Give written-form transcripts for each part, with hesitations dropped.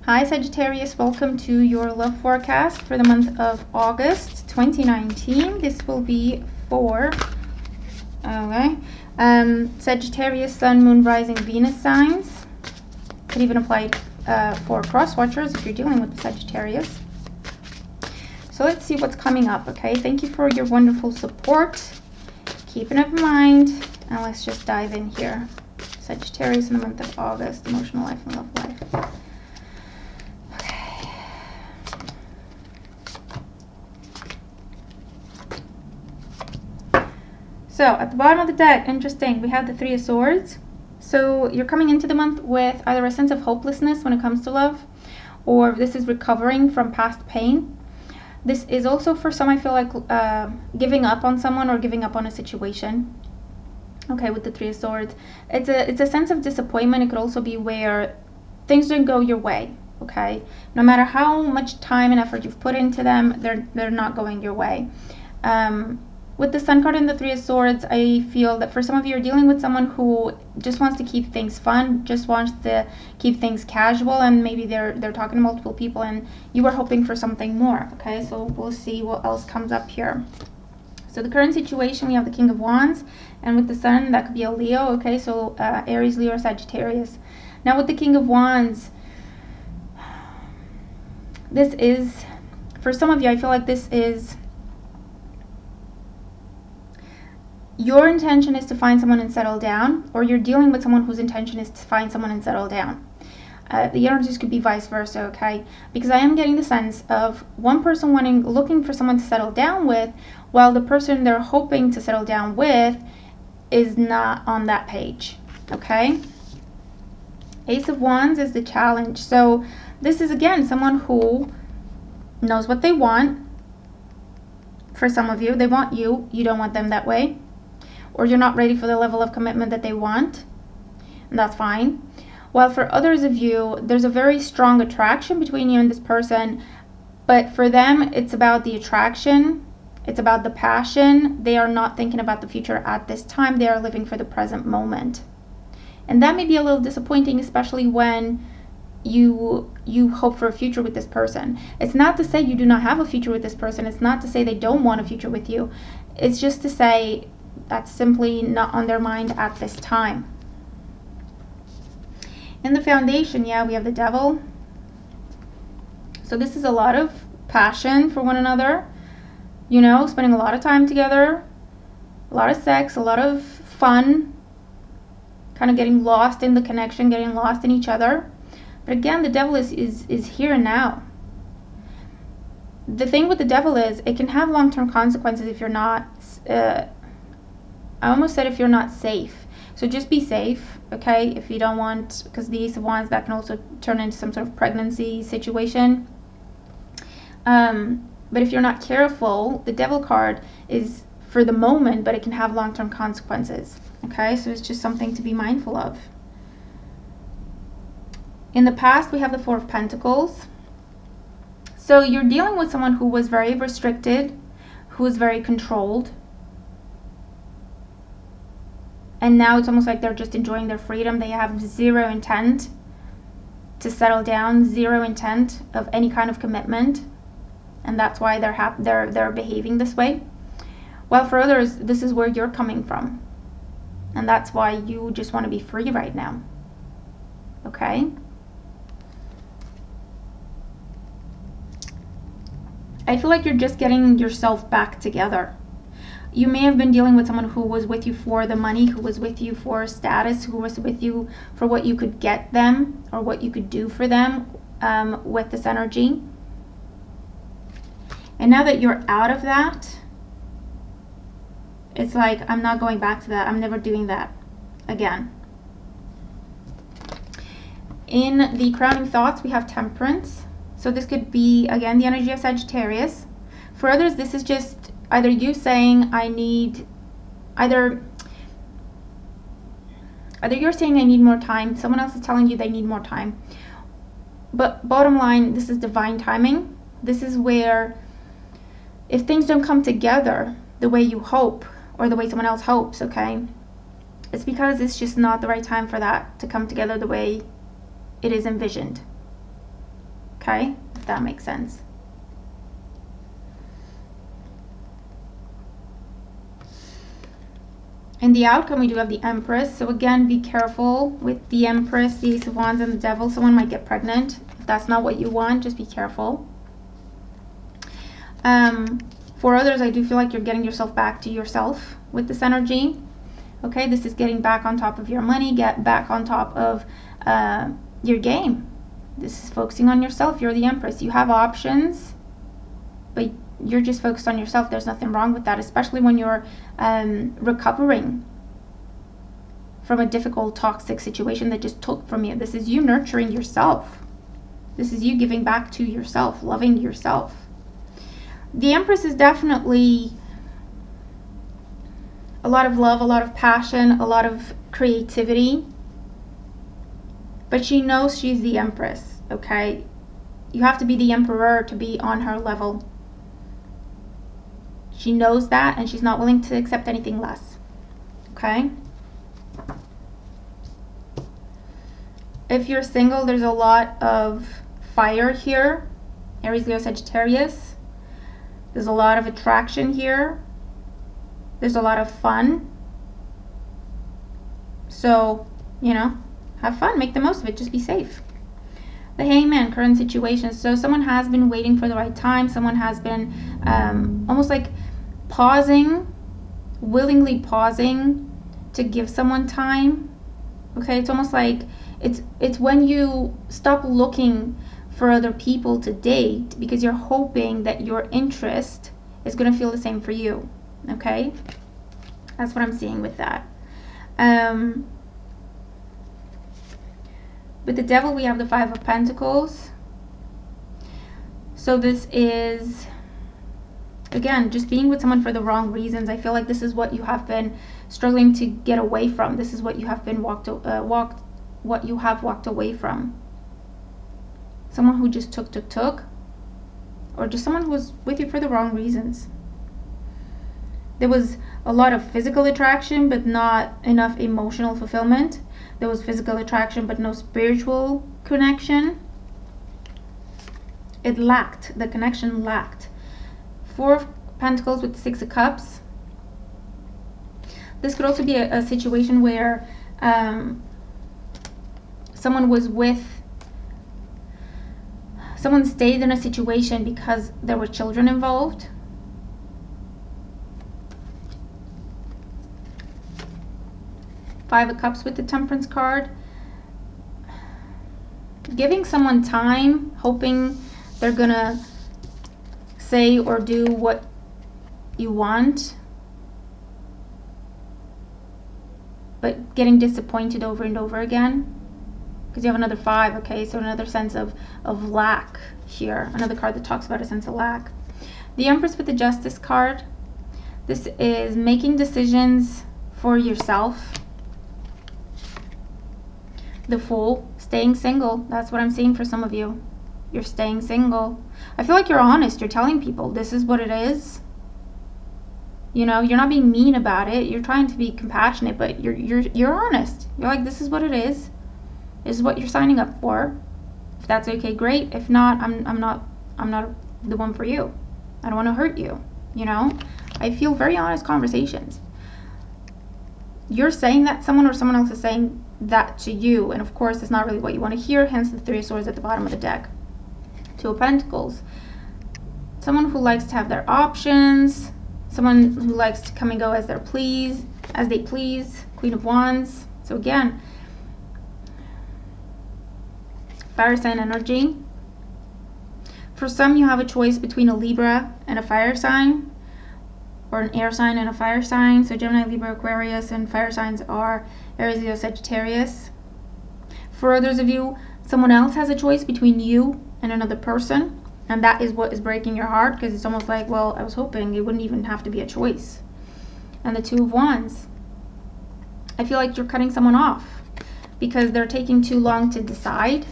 Hi Sagittarius, welcome to your love forecast for the month of August 2019. This will be for Sagittarius, Sun, Moon, Rising, Venus signs. Could even apply for cross watchers if you're dealing with the Sagittarius. So let's see what's coming up, okay? Thank you for your wonderful support. Keep it in mind, and let's just dive in here. Sagittarius in the month of August, emotional life and love life. So at the bottom of the deck, interesting, we have the Three of Swords. So you're coming into the month with either a sense of hopelessness when it comes to love, or this is recovering from past pain. This is also for some, I feel like, giving up on someone or giving up on a situation. Okay, with the Three of Swords. It's a sense of disappointment. It could also be where things don't go your way, okay? No matter how much time and effort you've put into them, they're not going your way. With the Sun card and the Three of Swords, I feel that for some of you, you're dealing with someone who just wants to keep things fun, just wants to keep things casual, and maybe they're talking to multiple people, and you were hoping for something more, okay? So we'll see what else comes up here. So the current situation, we have the King of Wands, and with the Sun, that could be a Leo, okay? So Aries, Leo, or Sagittarius. Now with the King of Wands, this is, for some of you, I feel like this is, your intention is to find someone and settle down, or you're dealing with someone whose intention is to find someone and settle down. The energies could be vice versa, okay? Because I am getting the sense of one person looking for someone to settle down with, while the person they're hoping to settle down with is not on that page, okay? Ace of Wands is the challenge. So this is, again, someone who knows what they want. For some of you, they want you. You don't want them that way. Or you're not ready for the level of commitment that they want, and that's fine. While for others of you, there's a very strong attraction between you and this person, but for them, it's about the attraction, it's about the passion. They are not thinking about the future at this time. They are living for the present moment. And that may be a little disappointing, especially when you hope for a future with this person. It's not to say you do not have a future with this person. It's not to say they don't want a future with you. It's just to say that's simply not on their mind at this time. In the foundation, yeah, we have the Devil. So this is a lot of passion for one another, you know, spending a lot of time together, a lot of sex, a lot of fun, kind of getting lost in the connection, getting lost in each other. But again, the Devil is here and now. The thing with the Devil is it can have long-term consequences if you're not I almost said if you're not safe. So just be safe, okay? If you don't want, because the Ace of Wands, that can also turn into some sort of pregnancy situation. But if you're not careful, the Devil card is for the moment, but it can have long-term consequences, okay? So it's just something to be mindful of. In the past, we have the Four of Pentacles. So you're dealing with someone who was very restricted, who was very controlled. And now it's almost like they're just enjoying their freedom. They have zero intent to settle down, zero intent of any kind of commitment. And that's why they're behaving this way. While for others, this is where you're coming from. And that's why you just want to be free right now. Okay? I feel like you're just getting yourself back together. You may have been dealing with someone who was with you for the money, who was with you for status, who was with you for what you could get them or what you could do for them with this energy. And now that you're out of that, it's like, I'm not going back to that. I'm never doing that again. In the crowning thoughts, we have Temperance. So this could be, again, the energy of Sagittarius. For others, this is just either you saying either you're saying I need more time, someone else is telling you they need more time. But bottom line, this is divine timing. This is where if things don't come together the way you hope or the way someone else hopes, okay, it's because it's just not the right time for that to come together the way it is envisioned. Okay, if that makes sense. In the outcome, we do have the Empress. So again, be careful with the Empress, the Ace of Wands, and the Devil. Someone might get pregnant. If that's not what you want, just be careful. For others, I do feel like you're getting yourself back to yourself with this energy. Okay, this is getting back on top of your money, get back on top of your game. This is focusing on yourself. You're the Empress. You have options, but you're just focused on yourself. There's nothing wrong with that, especially when you're recovering from a difficult, toxic situation that just took from you. This is you nurturing yourself. This is you giving back to yourself, loving yourself. The Empress is definitely a lot of love, a lot of passion, a lot of creativity. But she knows she's the Empress, okay? You have to be the Emperor to be on her level. She knows that, and she's not willing to accept anything less, okay? If you're single, there's a lot of fire here. Aries, Leo, Sagittarius. There's a lot of attraction here. There's a lot of fun. So, you know, have fun. Make the most of it. Just be safe. The Hangman, current situation. So someone has been waiting for the right time. Someone has been almost like pausing, willingly pausing to give someone time. Okay, it's almost like it's when you stop looking for other people to date because you're hoping that your interest is going to feel the same for you. Okay, that's what I'm seeing with that. With the Devil, we have the Five of Pentacles. So this is, again, just being with someone for the wrong reasons. I feel like this is what you have been struggling to get away from. This is what you have been walked away from. Someone who just took, or just someone who was with you for the wrong reasons. There was a lot of physical attraction, but not enough emotional fulfillment. There was physical attraction, but no spiritual connection. It lacked, the connection lacked. Four of Pentacles with Six of Cups. This could also be a situation where someone stayed in a situation because there were children involved. Five of Cups with the Temperance card. Giving someone time, hoping they're gonna say or do what you want, but getting disappointed over and over again because you have another five. Okay, so another sense of lack here, another card that talks about a sense of lack. The Empress with the Justice card. This is making decisions for yourself. The Fool, staying single. That's what I'm seeing for some of you. You're staying single. I feel like you're honest. You're telling people this is what it is. You know, you're not being mean about it. You're trying to be compassionate, but you're honest. You're like, this is what it is. This is what you're signing up for. If that's okay, great. If not, I'm not the one for you. I don't want to hurt you. You know, I feel very honest conversations. You're saying that someone or someone else is saying that to you, and of course it's not really what you want to hear, hence the Three of Swords at the bottom of the deck. Two of Pentacles. Someone who likes to have their options, someone who likes to come and go as they please. Queen of Wands. So again, fire sign energy. For some, you have a choice between a Libra and a fire sign, or an air sign and a fire sign. So Gemini, Libra, Aquarius, and fire signs are Aries, Leo, Sagittarius. For others of you, someone else has a choice between you and another person, and that is what is breaking your heart, because it's almost like, well, I was hoping it wouldn't even have to be a choice. And the Two of Wands. I feel like you're cutting someone off because they're taking too long to decide,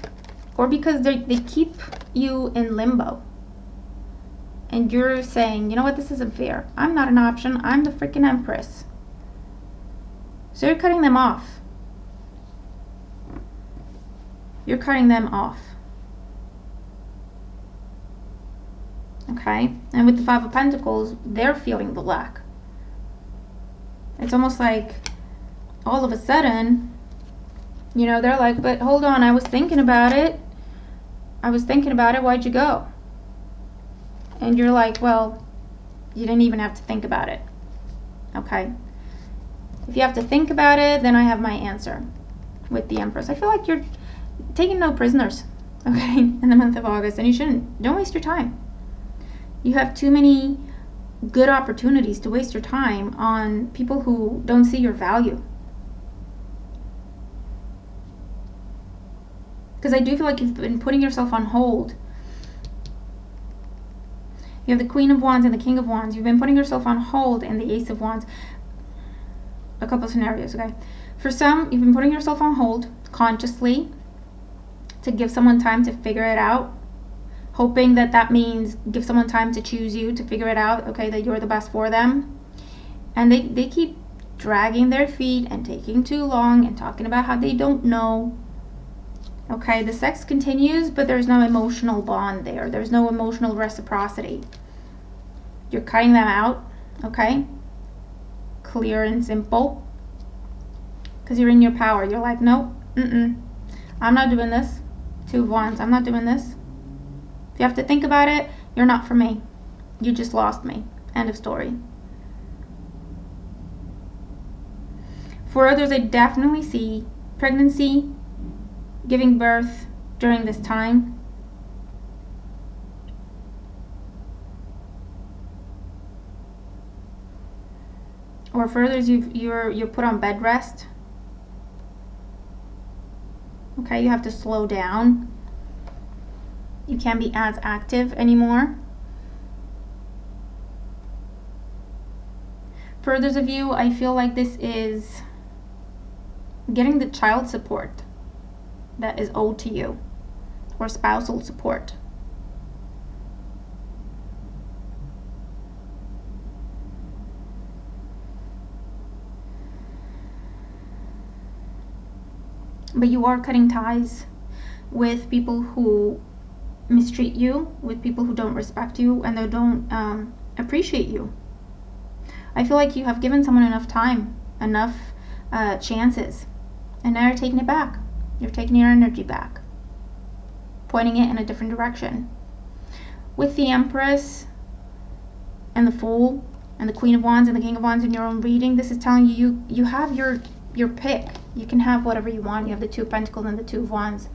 or because they keep you in limbo. And you're saying, you know what, this isn't fair. I'm not an option. I'm the freaking Empress. So you're cutting them off. You're cutting them off. Okay? And with the Five of Pentacles, they're feeling the lack. It's almost like all of a sudden, you know, they're like, but hold on, I was thinking about it. Why'd you go? And you're like, well, you didn't even have to think about it. Okay? If you have to think about it, then I have my answer with the Empress. I feel like you're taking no prisoners, okay, in the month of August, and you shouldn't. Don't waste your time. You have too many good opportunities to waste your time on people who don't see your value. Because I do feel like you've been putting yourself on hold. You have the Queen of Wands and the King of Wands. You've been putting yourself on hold, and the Ace of Wands. A couple of scenarios, okay? For some, you've been putting yourself on hold consciously to give someone time to figure it out, hoping that that means give someone time to choose you, to figure it out, okay, that you're the best for them. And they keep dragging their feet and taking too long and talking about how they don't know. Okay, the sex continues, but there's no emotional bond there. There's no emotional reciprocity. You're cutting them out, okay? Clear and simple. Because you're in your power. You're like, nope, I'm not doing this. Two of Wands, I'm not doing this. If you have to think about it, you're not for me. You just lost me. End of story. For others, I definitely see pregnancy, giving birth during this time. Or for others, you're put on bed rest. Okay, you have to slow down. You can't be as active anymore. For others of you, I feel like this is getting the child support that is owed to you, or spousal support. But you are cutting ties with people who mistreat you, with people who don't respect you, and they don't appreciate you. I feel like you have given someone enough time, enough chances, and now you're taking it back. You're taking your energy back, pointing it in a different direction. With the Empress and the Fool and the Queen of Wands and the King of Wands in your own reading, this is telling you you have your pick. You can have whatever you want. You have the Two of Pentacles and the Two of Wands.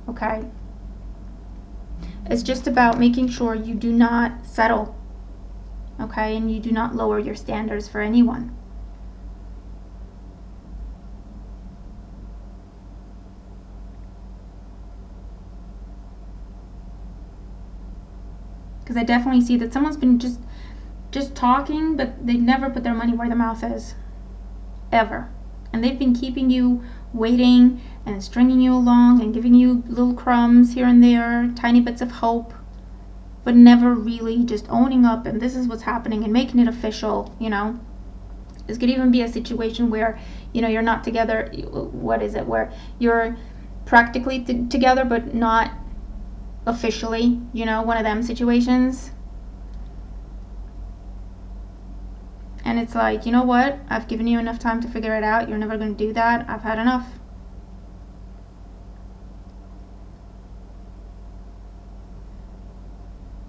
Okay? It's just about making sure you do not settle. Okay? And you do not lower your standards for anyone. Because I definitely see that someone's been just talking, but they never put their money where their mouth is. Ever. And they've been keeping you waiting and stringing you along and giving you little crumbs here and there, tiny bits of hope, but never really just owning up and this is what's happening and making it official, you know. This could even be a situation where, you know, you're not together, where you're practically together but not officially, you know, one of them situations. And it's like, you know what? I've given you enough time to figure it out. You're never going to do that. I've had enough.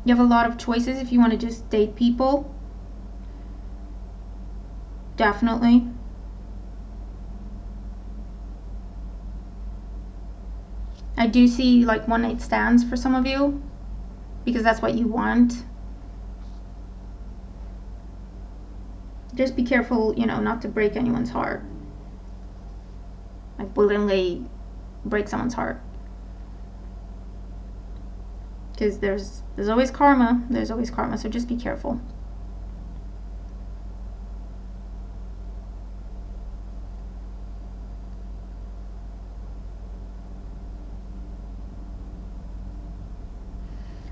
You have a lot of choices if you want to just date people. Definitely. I do see like one night stands for some of you, because that's what you want. Just be careful, you know, not to break anyone's heart. Like willingly break someone's heart. Because there's always karma. There's always karma, so just be careful.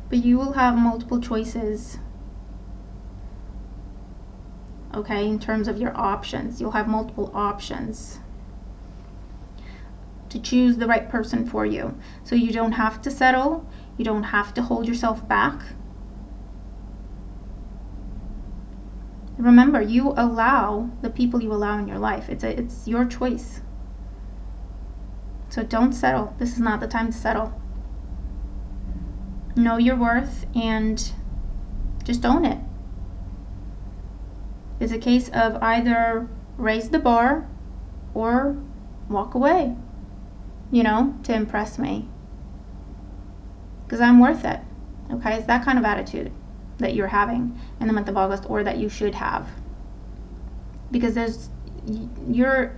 But you will have multiple choices. Okay, in terms of your options, you'll have multiple options to choose the right person for you. So you don't have to settle. You don't have to hold yourself back. Remember, you allow the people you allow in your life. It's your choice. So don't settle. This is not the time to settle. Know your worth and just own it. It's a case of either raise the bar or walk away, to impress me. Because I'm worth it. Okay? It's that kind of attitude that you're having in the month of August, or that you should have. Because you're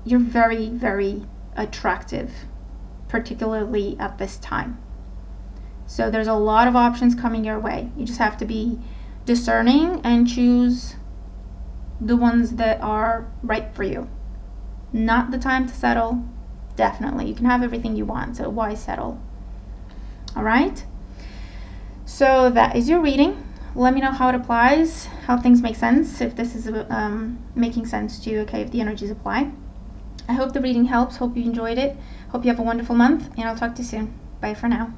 very, very attractive, particularly at this time. So there's a lot of options coming your way. You just have to be discerning and choose the ones that are right for you. Not the time to settle. Definitely. You can have everything you want, so why settle? All right? So that is your reading. Let me know how it applies, how things make sense, if this is making sense to you, okay, if the energies apply. I hope the reading helps. Hope you enjoyed it. Hope you have a wonderful month, and I'll talk to you soon. Bye for now.